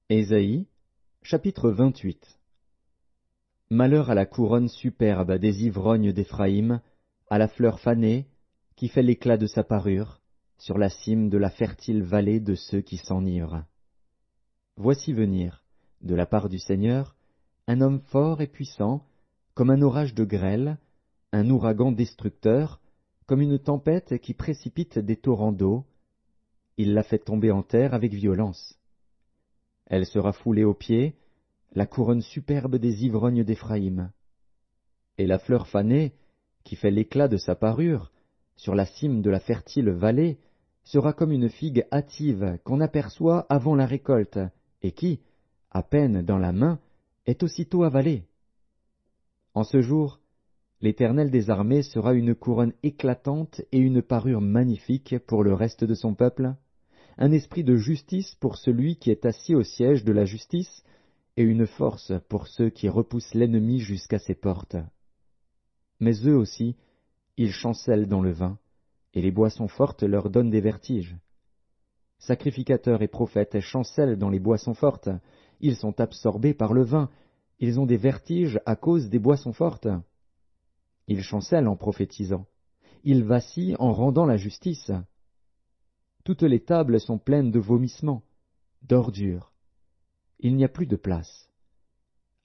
Ésaïe, chapitre 28. Malheur à la couronne superbe des ivrognes d'Éphraïm, à la fleur fanée, qui fait l'éclat de sa parure, sur la cime de la fertile vallée de ceux qui s'enivrent. Voici venir, de la part du Seigneur, un homme fort et puissant, comme un orage de grêle, un ouragan destructeur, comme une tempête qui précipite des torrents d'eau. Il la fait tomber en terre avec violence. Elle sera foulée aux pieds, la couronne superbe des ivrognes d'Éphraïm. Et la fleur fanée, qui fait l'éclat de sa parure, sur la cime de la fertile vallée, sera comme une figue hâtive qu'on aperçoit avant la récolte, et qui, à peine dans la main, est aussitôt avalée. En ce jour, l'Éternel des armées sera une couronne éclatante et une parure magnifique pour le reste de son peuple, un esprit de justice pour celui qui est assis au siège de la justice, et une force pour ceux qui repoussent l'ennemi jusqu'à ses portes. Mais eux aussi, ils chancellent dans le vin, et les boissons fortes leur donnent des vertiges. Sacrificateurs et prophètes chancellent dans les boissons fortes, ils sont absorbés par le vin, ils ont des vertiges à cause des boissons fortes. Ils chancellent en prophétisant, ils vacillent en rendant la justice. Toutes les tables sont pleines de vomissements, d'ordures. Il n'y a plus de place.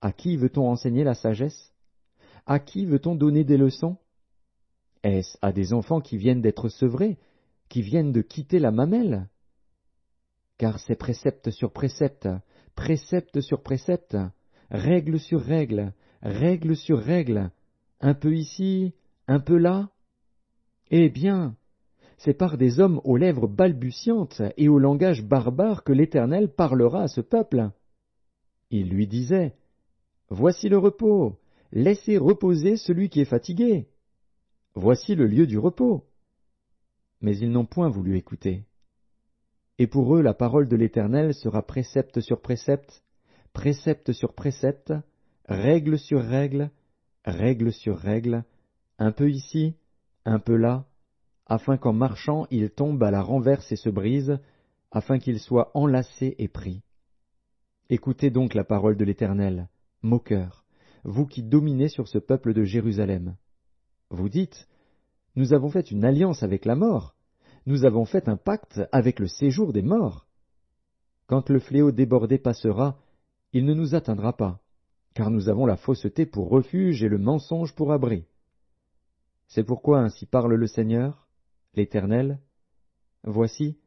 À qui veut-on enseigner la sagesse? À qui veut-on donner des leçons? Est-ce à des enfants qui viennent d'être sevrés, qui viennent de quitter la mamelle? Car c'est précepte sur précepte, précepte sur précepte, règle sur règle, règle sur règle, un peu ici, un peu là. Eh bien, c'est par des hommes aux lèvres balbutiantes et au langage barbare que l'Éternel parlera à ce peuple. Il lui disait, « Voici le repos, laissez reposer celui qui est fatigué. Voici le lieu du repos. » Mais ils n'ont point voulu écouter. Et pour eux la parole de l'Éternel sera précepte sur précepte, précepte sur précepte, règle sur règle, règle sur règle, un peu ici, un peu là, afin qu'en marchant ils tombent à la renverse et se brisent, afin qu'ils soient enlacés et pris. Écoutez donc la parole de l'Éternel, moqueurs, vous qui dominez sur ce peuple de Jérusalem. Vous dites, « Nous avons fait une alliance avec la mort, nous avons fait un pacte avec le séjour des morts. Quand le fléau débordé passera, il ne nous atteindra pas, car nous avons la fausseté pour refuge et le mensonge pour abri. C'est pourquoi ainsi parle le Seigneur, l'Éternel. Voici,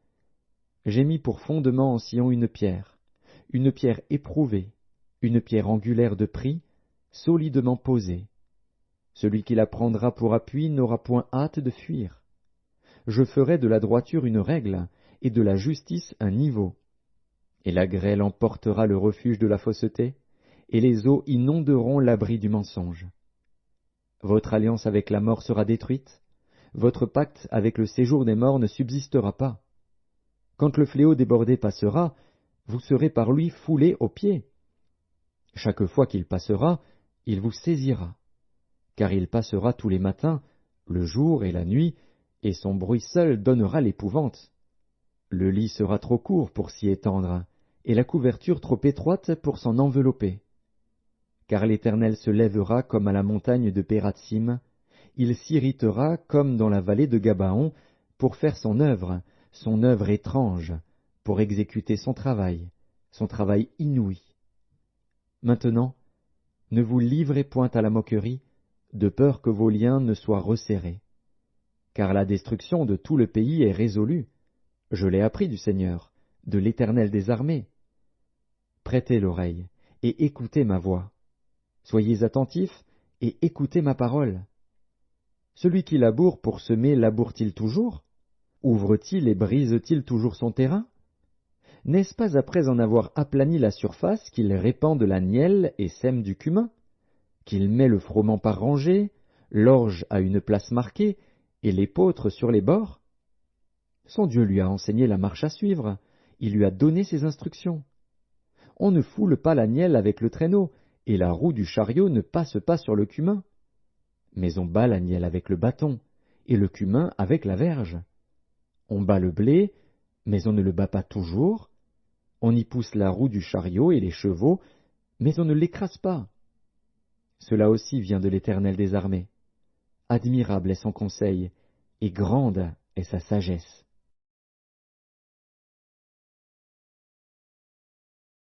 j'ai mis pour fondement en Sion une pierre éprouvée, une pierre angulaire de prix, solidement posée. Celui qui la prendra pour appui n'aura point hâte de fuir. Je ferai de la droiture une règle, et de la justice un niveau. Et la grêle emportera le refuge de la fausseté, et les eaux inonderont l'abri du mensonge. Votre alliance avec la mort sera détruite, votre pacte avec le séjour des morts ne subsistera pas. Quand le fléau débordé passera, vous serez par lui foulés aux pieds. Chaque fois qu'il passera, il vous saisira, car il passera tous les matins, le jour et la nuit, et son bruit seul donnera l'épouvante. Le lit sera trop court pour s'y étendre, et la couverture trop étroite pour s'en envelopper. Car l'Éternel se lèvera comme à la montagne de Pératsim, il s'irritera comme dans la vallée de Gabaon, pour faire son œuvre étrange, pour exécuter son travail inouï. Maintenant, ne vous livrez point à la moquerie, de peur que vos liens ne soient resserrés. Car la destruction de tout le pays est résolue. Je l'ai appris du Seigneur, de l'Éternel des armées. Prêtez l'oreille, et écoutez ma voix. Soyez attentifs, et écoutez ma parole. Celui qui laboure pour semer laboure-t-il toujours? Ouvre-t-il et brise-t-il toujours son terrain? N'est-ce pas après en avoir aplani la surface qu'il répand de la nielle et sème du cumin? Qu'il met le froment par rangées, l'orge à une place marquée, et l'épeautre sur les bords? Son Dieu lui a enseigné la marche à suivre, il lui a donné ses instructions. On ne foule pas la nielle avec le traîneau, et la roue du chariot ne passe pas sur le cumin. Mais on bat la nielle avec le bâton, et le cumin avec la verge. On bat le blé, mais on ne le bat pas toujours. On y pousse la roue du chariot et les chevaux, mais on ne l'écrase pas. Cela aussi vient de l'Éternel des armées. Admirable est son conseil, et grande est sa sagesse.